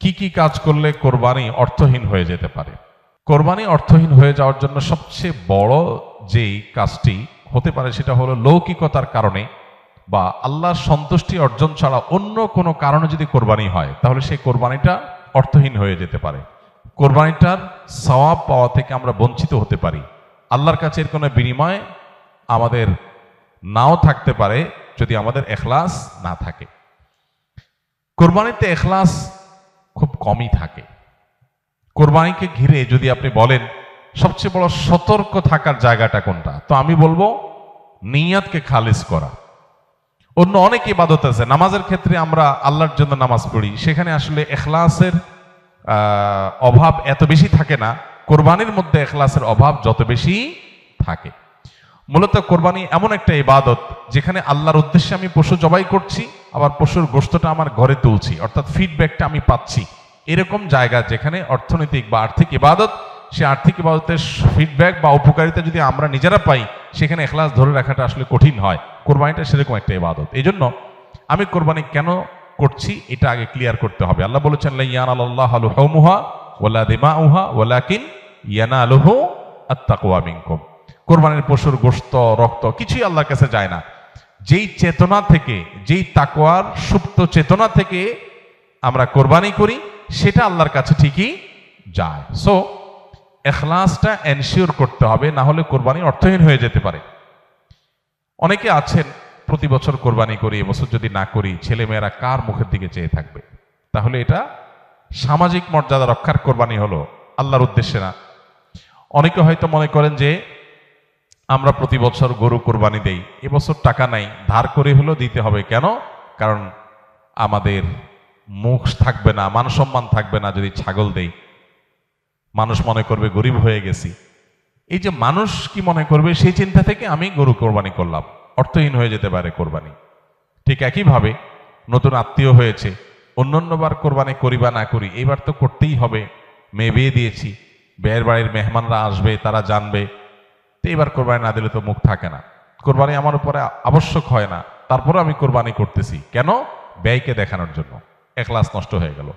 কি কি কাজ করলে কোরবানি অর্থহীন হয়ে যেতে পারে? কোরবানি অর্থহীন হয়ে যাওয়ার জন্য সবচেয়ে বড় যেই কাজটি হতে পারে সেটা হলো লৌকিকতার কারণে বা আল্লাহর সন্তুষ্টি অর্জন ছাড়া অন্য কোনো কারণে যদি কোরবানি হয় তাহলে সেই কোরবানিটা অর্থহীন হয়ে যেতে পারে। কোরবানিটার সওয়াব পাওয়া থেকে আমরা বঞ্চিত হতে পারি। আল্লাহর কাছে এর কোনো বিনিময় আমাদের নাও থাকতে পারে যদি আমাদের এখলাস না থাকে। কোরবানিতে এখলাস খুব কমই থাকে। কোরবানিকে ঘিরে যদি আপনি বলেন সবচেয়ে বড় সতর্ক থাকার জায়গাটা কোনটা, তো আমি বলবো নিয়াতকে খালিস করা। অন্য অনেক ইবাদত আছে, নামাজের ক্ষেত্রে আমরা আল্লাহর জন্য নামাজ পড়ি, সেখানে আসলে এখলাসের অভাব এত বেশি থাকে না। কোরবানির মধ্যে এখলাসের অভাব যত বেশি থাকে। মূলত কোরবানি এমন একটা ইবাদত যেখানে আল্লাহর উদ্দেশ্যে আমি পশু জবাই করছি, আবার পশুর গোশতটা আমার ঘরে তুলছি, অর্থাৎ ফিডব্যাকটা আমি পাচ্ছি। এরকম জায়গা যেখানে অর্থনৈতিক বা আর্থিক ইবাদত, সে আর্থিক ইবাদতের ফিডব্যাক বা উপকারিতা যদি আমরা নিজেরা পাই, সেখানে এখলাস ধরে রাখাটা আসলে কঠিন হয়। কোরবানিটা সেরকম একটা ইবাদত। এই জন্য আমি কোরবানি কেন করছি এটা আগে ক্লিয়ার করতে হবে। আল্লাহ বলেছেন লা ইয়ানালাল্লাহু লুহুমুহা ওয়ালা দিমাউহা ওয়ালাকিন ইয়ানালুহু আত-তাকওয়া মিনকুম। কোরবানির পশুর গোশত, রক্ত কিছুই আল্লাহর কাছে যায় না। যেই চেতনা থেকে, যেই তাকওয়ার সুপ্ত চেতনা থেকে আমরা কোরবানি করি সেটা আল্লাহর কাছে ঠিকই যায়। সো এখলাসটা এনশিওর করতে হবে, না হলে কোরবানি অর্থহীন হয়ে যেতে পারে। অনেকে আছেন প্রতি বছর কোরবানি করি, এবছর যদি না করি ছেলেমেয়েরা কার মুখের দিকে চেয়ে থাকবে। তাহলে এটা সামাজিক মর্যাদা রক্ষার কোরবানি হলো, আল্লাহর উদ্দেশ্যে না। অনেকে হয়তো মনে করেন যে আমরা প্রতি বছর গরু কোরবানি দেই, এবছর টাকা নাই, ধার করে হলেও দিতে হবে। কেন? কারণ আমাদের মুখ থাকবে না, মান সম্মান থাকবে না যদি ছাগল দেই। মানুষ মনে করবে গরিব হয়ে গেছি। এই যে মানুষ কি মনে করবে সেই চিন্তা থেকে আমি গরু কোরবানি করলাম, অর্থহীন হয়ে যেতে পারে কোরবানি। ঠিক একইভাবে নতুন আত্মীয় হয়েছে, অন্যান্যবার কোরবানি করি বা না করি, এইবার তো করতেই হবে। মেয়ে বিয়ে দিয়েছি, বিয়ের বাড়ির মেহমানরা আসবে, তারা জানবে, তো এবার কোরবানি না দিলে তো মুখ থাকে না। কোরবানি আমার উপরে আবশ্যক হয় না, তারপরে আমি কোরবানি করতেছি কেন? ব্যয়কে দেখানোর জন্য। এখলাস নষ্ট হয়ে গেল।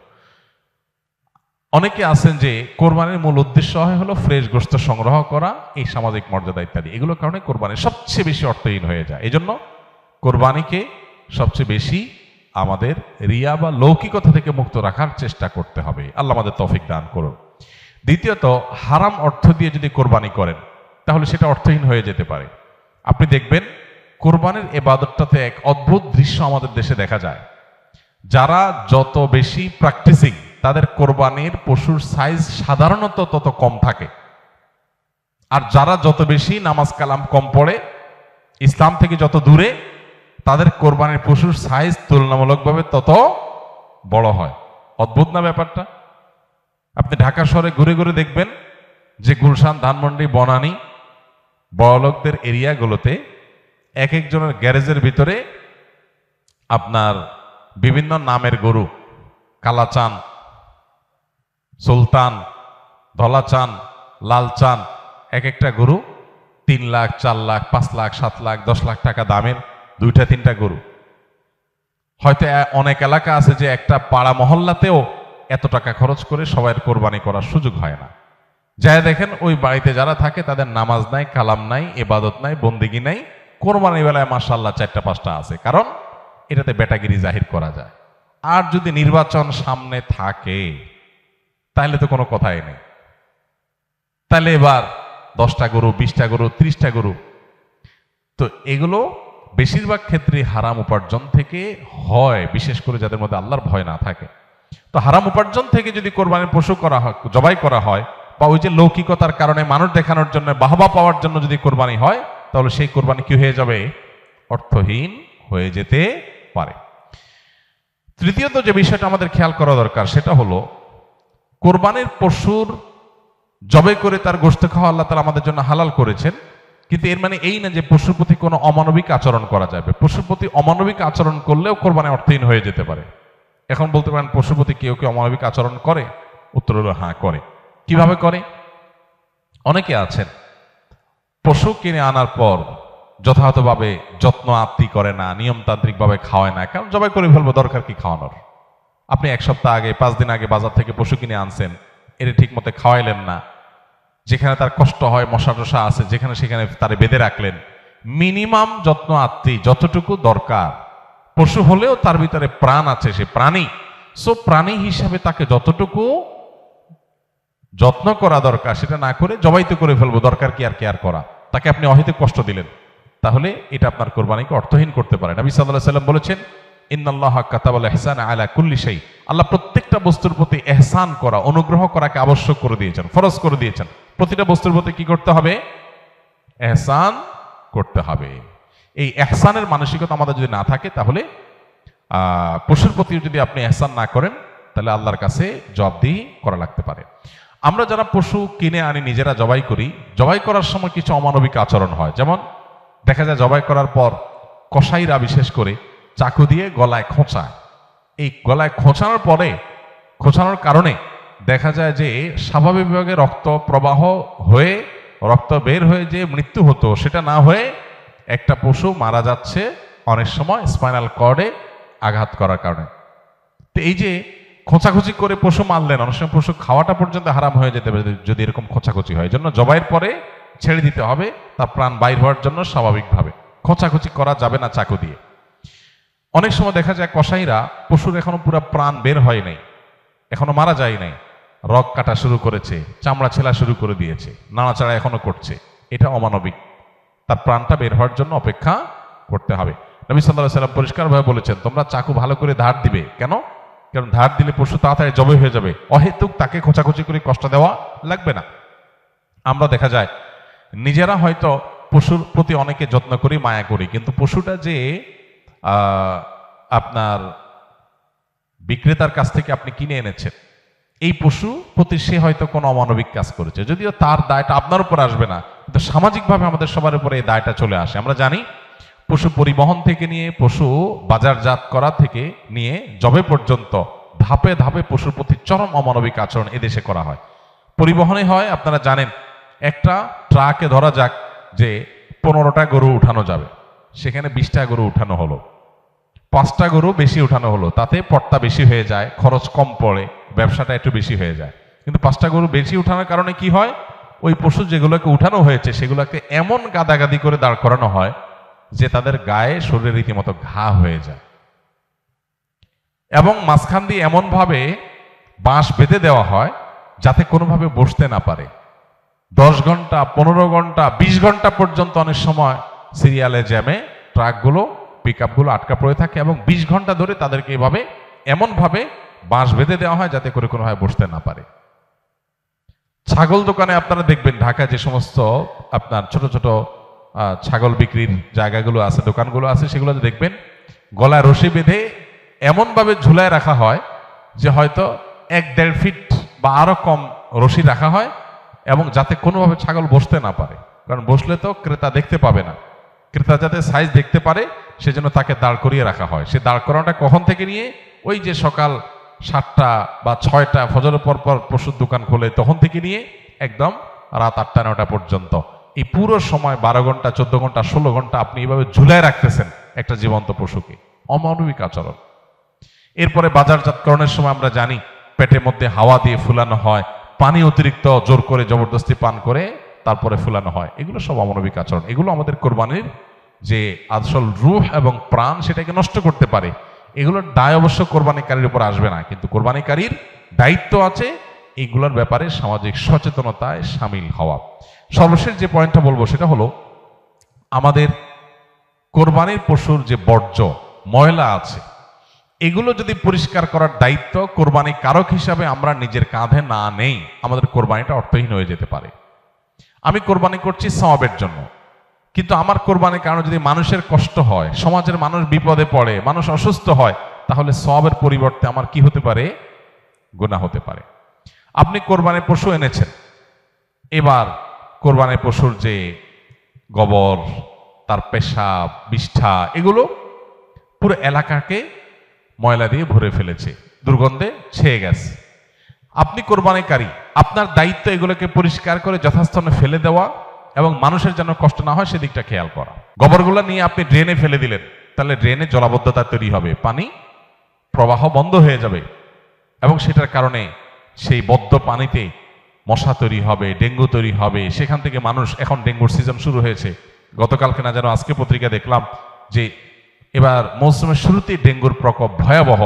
অনেকে আছেন যে কোরবানির মূল উদ্দেশ্য হলো ফ্রেশ গোশত সংগ্রহ করা, এই সামাজিক মর্যাদা ইত্যাদি, এগুলোর কারণে কোরবানি সবচেয়ে বেশি অর্থহীন হয়ে যায়। এই জন্য কোরবানিকে সবচেয়ে বেশি আমাদের রিয়া বা লৌকিকতা থেকে মুক্ত রাখার চেষ্টা করতে হবে। আল্লাহ আমাদের তৌফিক দান করুন। দ্বিতীয়ত, হারাম অর্থ দিয়ে যদি কোরবানি করেন তাহলে সেটা অর্থহীন হয়ে যেতে পারে। আপনি দেখবেন কোরবানির ইবাদতটাতে এক অদ্ভুত দৃশ্য আমাদের দেশে দেখা যায়। যারা যত বেশি প্র্যাকটিসিং, তাদের কোরবানির পশুর সাইজ সাধারণত তত কম থাকে। আর যারা যত বেশি নামাজ কালাম কম পড়ে, ইসলাম থেকে যত দূরে, তাদের কোরবানির পশুর সাইজ তুলনামূলকভাবে তত বড় হয়। অদ্ভুত না ব্যাপারটা? আপনি ঢাকা শহরে ঘুরে ঘুরে দেখবেন যে গুলশান, ধানমন্ডি, বনানী, বড়লোকদের এরিয়াগুলোতে এক একজনের গ্যারেজের ভিতরে আপনার বিভিন্ন নামের গরু, কালাচান, সুলতান, ধলাচান, লালচান, এক একটা গরু 3 লাখ, 4 লাখ, 5 লাখ, 7 লাখ, 10 লাখ টাকা দামের 2টা 3টা গরু। হয়তো অনেক এলাকা আছে যে একটা পাড়া মহল্লাতেও এত টাকা খরচ করে সবাই কোরবানি করার সুযোগ হয় না। যাই দেখেন ওই বাড়িতে যারা থাকে তাদের নামাজ নাই, কালাম নাই, ইবাদত নাই, বন্দেগী নাই। কোরবানি বেলায় মাশাআল্লাহ 4টা 5টা আছে, কারণ এটাতে বেটাগিরি জাহির করা যায়। আর যদি নির্বাচন সামনে থাকে তাহলে তো কোনো কথাই নেই। তাহলে এবার 10টা গরু, 20টা গরু, 30টা গরু। তো এগুলো বেশিরভাগ ক্ষেত্রে হারাম উপার্জন থেকে হয়, বিশেষ করে যাদের মধ্যে আল্লাহর ভয় না থাকে। তো হারাম উপার্জন থেকে যদি কোরবানির পশু করা হয়, জবাই করা হয়, বা ওই যে লৌকিকতার কারণে মানুষ দেখানোর জন্য, বাহবা পাওয়ার জন্য যদি কোরবানি হয়, তাহলে সেই কোরবানি কি হয়ে যাবে? অর্থহীন হয়ে যেতে পারে। তৃতীয়ত যে বিষয়টা আমাদের খেয়াল করা দরকার সেটা হলো কোরবানির পশুর জবাই করে তার গোশত খাওয়া আল্লাহ তাআলা আমাদের জন্য হালাল করেছেন, কিন্তু এর মানে এই না যে পশুর প্রতি কোনো অমানবিক আচরণ করা যাবে। পশুর প্রতি অমানবিক আচরণ করলেও কোরবানি অর্থহীন হয়ে যেতে পারে। এখন বলতে পারেন পশুর প্রতি কেউ কেউ অমানবিক আচরণ করে? উত্তর হলো হ্যাঁ, করে। কিভাবে করে? অনেকে আছেন পশু কিনে আনার পর যথাযথভাবে যত্ন আত্তি করে না, নিয়মতান্ত্রিক ভাবে খাওয়ায় না। কারণ জবাই করে ফেলবো, দরকার কি খাওয়ানোর? আপনি 1 সপ্তাহ আগে 5 দিন আগে বাজার থেকে পশু কিনে আনছেন, এটা ঠিক মতো খাওয়াইলেন না, যেখানে তার কষ্ট হয়, মশা টশা আছে যেখানে সেখানে তারে বেঁধে রাখলেন। মিনিমাম যত্ন আত্মি যতটুকু দরকার, পশু হলেও তার ভিতরে প্রাণ আছে, সে প্রাণী, সো প্রাণী হিসাবে তাকে যতটুকু যত্ন করা দরকার সেটা না করে জবাই তো করে ফেলবো, দরকার কি আর কেয়ার করা, তাকে আপনি অহেতুক কষ্ট দিলেন, তাহলে এটা আপনার কোরবানিকে অর্থহীন করতে পারে। নবী সাল্লাল্লাহু আলাইহি ওয়াসাল্লাম বলেছেন, ইন্নাল্লাহা কাতাবাল ইহসানা আলা কুল্লি শাই, আল্লাহ প্রত্যেকটা বস্তুর প্রতি ইহসান করা, অনুগ্রহ করাকে আবশ্যক করে দিয়েছেন, ফরজ করে দিয়েছেন। প্রতিটা বস্তুর প্রতি কি করতে হবে? ইহসান করতে হবে। এই ইহসানের মানসিকতা আমাদের যদি না থাকে, তাহলে পশুর প্রতি যদি আপনি ইহসান না করেন, তাহলে আল্লাহর কাছে জবাবদিহি করা লাগতে পারে। আমরা যারা পশু কিনে আনি, নিজেরা জবাই করি, জবাই করার সময় কিছু অমানবিক আচরণ হয়। যেমন দেখা যায় জবাই করার পর কসাইরা বিশেষ করে চাকু দিয়ে গলায় খোঁচায়। এই গলায় খোঁচানোর পরে, খোঁচানোর কারণে দেখা যায় যে স্বাভাবিকভাবে রক্ত প্রবাহ হয়ে, রক্ত বের হয়ে যে মৃত্যু হতো, সেটা না হয়ে একটা পশু মারা যাচ্ছে অনেক সময় স্পাইনাল কর্ডে আঘাত করার কারণে। তো এই যে খোঁচাখুচি করে পশু মারলেন, অনেক সময় পশু খাওয়াটা পর্যন্ত হারাম হয়ে যেতে পারে যদি এরকম খোঁচাখুচি হয়। জন্য জবাইয়ের পরে ছেড়ে দিতে হবে, তার প্রাণ বাইর হওয়ার জন্য স্বাভাবিকভাবে। খোঁচাখুচি করা যাবে না চাকু দিয়ে। অনেক সময় দেখা যায় কসাইরা পশুর এখনো পুরো প্রাণ বের হয় নাই, এখনো মারা যায় নাই, রগ কাটা শুরু করেছে, চামড়া ছেলা শুরু করে দিয়েছে, নাড়াচাড়া এখনো করছে, এটা অমানবিক। তার প্রাণটা বের হওয়ার জন্য অপেক্ষা করতে হবে। নবী সাল্লাল্লাহু আলাইহি ওয়াসাল্লাম পরিষ্কারভাবে বলেছেন, তোমরা চাকু ভালো করে ধার দিবে। কেন? কারণ ধার দিলে পশু তাড়াতাড়ি জবাই হয়ে যাবে, অহেতুক তাকে খোঁচাখুচি করে কষ্ট দেওয়া লাগবে না। আমরা দেখা যায় নিজেরা হয়তো পশুর প্রতি অনেকে যত্ন করি, মায়া করি, কিন্তু পশুটা যে আপনার বিক্রেতার কাছ থেকে আপনি কিনে এনেছেন, এই পশু প্রতি সে হয়তো কোনো অমানবিক কাজ করেছে, যদিও তার দায়টা আপনার উপর আসবে না, কিন্তু সামাজিকভাবে আমাদের সবার উপরে এই দায়টা চলে আসে। আমরা জানি পশু পরিবহন থেকে নিয়ে, পশু বাজারজাত করা থেকে নিয়ে জবে পর্যন্ত ধাপে ধাপে পশুর প্রতি চরম অমানবিক আচরণ এদেশে করা হয়। পরিবহনে হয়, আপনারা জানেন, একটা ট্রাকে ধরা যাক যে 15টা গরু উঠানো যাবে, সেখানে 20টা গরু উঠানো হলো, 5টা গরু বেশি উঠানো হলো, তাতে পড়তা বেশি হয়ে যায়, খরচ কম পড়ে, ব্যবসাটা একটু বেশি হয়ে যায়। কিন্তু 5টা গরু বেশি উঠানোর কারণে কি হয়? ওই পশু যেগুলোকে উঠানো হয়েছে সেগুলোকে এমন গাদাগাদি করে দাঁড় করানো হয় যে তাদের গায়ে, শরীরে রীতিমতো ঘা হয়ে যায়, এবং মাঝখান দিয়ে এমন ভাবে বাঁশ বেঁধে দেওয়া হয় যাতে কোনোভাবে বসতে না পারে। 10 ঘন্টা, 15 ঘন্টা, 20 ঘন্টা পর্যন্ত অনেক সময় সিরিয়ালে জ্যামে ট্রাকগুলো, পিকআপগুলো আটকা পড়ে থাকে, এবং 20 ঘন্টা ধরে তাদেরকে এভাবে এমনভাবে বাঁশ বেঁধে দেওয়া হয় যাতে করে কোনোভাবে বসতে না পারে। ছাগল দোকানে আপনারা দেখবেন, ঢাকায় যে সমস্ত আপনার ছোট ছোট ছাগল বিক্রির জায়গাগুলো আছে, দোকানগুলো আছে, সেগুলোতে দেখবেন গলায় রশি বেঁধে এমনভাবে ঝুলায় রাখা হয় যে হয়তো 1-1.5 ফিট বা আরো কম রশি রাখা হয়, এবং যাতে কোনোভাবে ছাগল বসতে না পারে, কারণ বসলে তো ক্রেতা দেখতে পাবে না। ক্রেতা যাতে সাইজ দেখতে পারে সেজন্য তাকে দাঁড় করিয়ে রাখা হয়। সে দাঁড় করানোটা কখন থেকে নিয়ে, ওই যে সকাল 7টা বা 6টা ফজরের পর পর পশুর দোকান খোলে তখন থেকে নিয়ে একদম রাত 8টা-9টা পর্যন্ত, এই পুরো সময় 12 ঘন্টা, 14 ঘন্টা, 16 ঘন্টা আপনি এইভাবে ঝুলায় রাখতেছেন একটা জীবন্ত পশুকে। অমানবিক আচরণ। এরপরে বাজারজাতকরণের সময় আমরা জানি পেটের মধ্যে হাওয়া দিয়ে ফুলানো হয়, পানি অতিরিক্ত জোর করে জবরদস্তি পান করে তারপরে ফুলানো হয়। এগুলো সব অমানবিক আচরণ। এগুলো আমাদের কোরবানির যে আসল রূহ এবং প্রাণ সেটাকে নষ্ট করতে পারে। এগুলোর দায় অবশ্য কোরবানিকারীর উপর আসবে না, কিন্তু কোরবানিকারীর দায়িত্ব আছে এইগুলোর ব্যাপারে সামাজিক সচেতনতায় সামিল হওয়া। সর্বশেষ যে পয়েন্টটা বলবো সেটা হলো, আমাদের কোরবানির পশুর যে বর্জ্য ময়লা আছে, এগুলো যদি পরিষ্কার করার দায়িত্ব কোরবানি কারক হিসাবে আমরা নিজের কাঁধে না নেই, আমাদের কোরবানিটা অর্থহীন হয়ে যেতে পারে। আমি কোরবানি করছি সওয়াবের জন্য, কিন্তু আমার কোরবানির কারণে যদি মানুষের কষ্ট হয়, সমাজের মানুষ বিপদে পড়ে, মানুষ অসুস্থ হয়, তাহলে সওয়াবের পরিবর্তে আমার কি হতে পারে? গুনাহ হতে পারে। আপনি কোরবানির পশু এনেছেন, এবার কোরবানির পশুর যে গোবর, তার পেশাব, বিষ্ঠা, এগুলো পুরো এলাকাকে ময়লা দিয়ে ভরে ফেলেছে, দুর্গন্ধে ছেয়ে গেছে। আপনি কোরবানিকারী, আপনার দায়িত্ব এগুলোকে পরিষ্কার করে যথাস্থানে ফেলে দেওয়া এবং মানুষের যেন কষ্ট না হয় সেদিকটা খেয়াল করা। গোবরগুলো নিয়ে আপনি ড্রেনে ফেলে দিলেন, তাহলে ড্রেনে জলাবদ্ধতা তৈরি হবে, পানি প্রবাহ বন্ধ হয়ে যাবে এবং সেটার কারণে সেই বদ্ধ পানিতে মশা তৈরি হবে, ডেঙ্গু তৈরি হবে। সেখান থেকে মানুষ, এখন ডেঙ্গুর সিজন শুরু হয়েছে, গতকালকে না যেন আজকে পত্রিকা দেখলাম যে এবার মৌসুমের শুরুতেই ডেঙ্গুর প্রকোপ ভয়াবহ।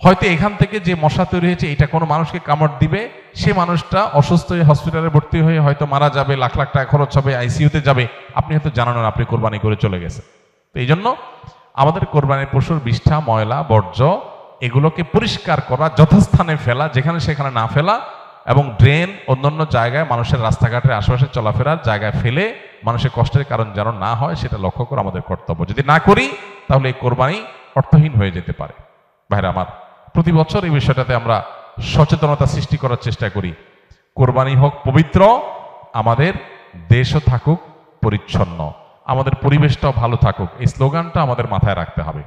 হয়তো এখান থেকে যে মশা তৈরি হয়েছে এটা কোনো মানুষকে কামড় দিবে, সে মানুষটা অসুস্থ হয়ে হসপিটালে ভর্তি হয়ে হয়তো মারা যাবে, লাখ লাখ টাকা খরচ হবে, আইসিইউতে যাবে, আপনি হয়তো জানান না, আপনি কোরবানি করে চলে গেছে। তো এই জন্য আমাদের কোরবানির পশুর বিষ্ঠা, ময়লা, বর্জ্য এগুলোকে পরিষ্কার করা, যথাস্থানে ফেলা, যেখানে সেখানে না ফেলা, এবং ড্রেন অন্যান্য জায়গায় মানুষের রাস্তাঘাটের আশেপাশে চলাফেরার জায়গায় ফেলে মানুষের কষ্টের কারণ যেন না হয় সেটা লক্ষ্য করা আমাদের কর্তব্য। যদি না করি তাহলে এই কোরবানি অর্থহীন হয়ে যেতে পারে। ভাইরা আমার, প্রতি বছর এই বিষয়টাতে আমরা সচেতনতা সৃষ্টি করার চেষ্টা করি। কোরবানি হোক পবিত্র, আমাদের দেশও থাকুক পরিচ্ছন্ন, আমাদের পরিবেশটাও ভালো থাকুক, এই স্লোগানটা আমাদের মাথায় রাখতে হবে।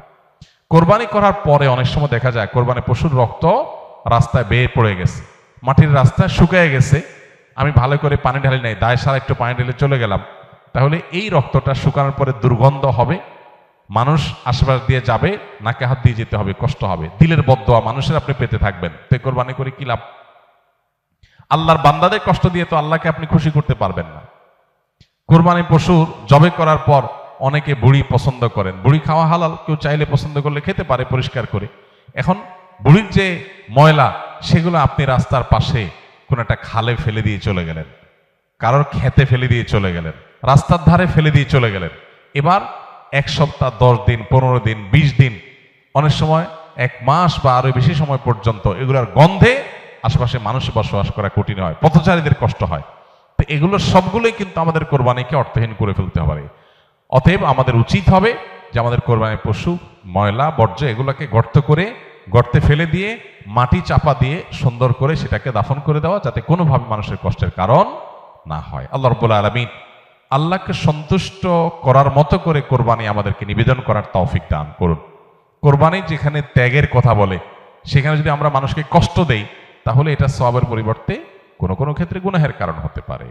কোরবানি করার পরে অনেক সময় দেখা যায় কোরবানি পশুর রক্ত রাস্তায় বেয়ে পড়ে গেছে, মাটির রাস্তায় শুকিয়ে গেছে, আমি ভালো করে পানি ঢালি নাই, দায় সারা একটু পানি ঢেলে চলে গেলাম, তাহলে এই রক্তটা শুকানোর পরে দুর্গন্ধ হবে, মানুষ আশেপাশ দিয়ে যাবে, নাকে হাত দিয়ে যেতে হবে, কষ্ট হবে, দিলের বদদোয়া মানুষের আপনি পেতে থাকবেন। তো কোরবানি করে কি লাভ? আল্লাহর বান্দাদের কষ্ট দিয়ে তো আল্লাহকে আপনি খুশি করতে পারবেন না। কোরবানি পশুর জবে করার পর অনেকে বুড়ি পছন্দ করেন, বুড়ি খাওয়া হালাল, কেউ চাইলে পছন্দ করলে খেতে পারে পরিষ্কার করে। এখন বুড়ির যে ময়লা সেগুলো আপনি রাস্তার পাশে কোন একটা খালে ফেলে দিয়ে চলে গেলেন, কারোর খেতে ফেলে দিয়ে চলে গেলেন, রাস্তার ধারে ফেলে দিয়ে চলে গেলেন। এবার 1 সপ্তাহ, 10 দিন, 15 দিন, 20 দিন, অনেক সময় 1 মাস বা আরো বেশি সময় পর্যন্ত এগুলোর গন্ধে আশেপাশে মানুষ বসবাস করা কঠিন হয়, পথচারীদের কষ্ট হয়। তো এগুলো সবগুলোই কিন্তু আমাদের কোরবানিকে অর্থহীন করে ফেলতে পারে। অতএব আমাদের উচিত হবে যে আমাদের কোরবানির পশু ময়লা বর্জ্য এগুলোকে গর্তে ফেলে দিয়ে মাটি চাপা দিয়ে সুন্দর করে সেটাকে দাফন করে দেওয়া, যাতে কোনোভাবে মানুষের কষ্টের কারণ না হয়। আল্লাহ রাব্বুল আলামিন আল্লাহকে সন্তুষ্ট করার মতো করে কোরবানি আমাদেরকে নিবেদন করার তৌফিক দান করুন। কোরবানি যেখানে ত্যাগের কথা বলে, সেখানে যদি আমরা মানুষকে কষ্ট দেই তাহলে এটা সওয়াবের পরিবর্তে কোনো কোনো ক্ষেত্রে গুনাহের কারণ হতে পারে।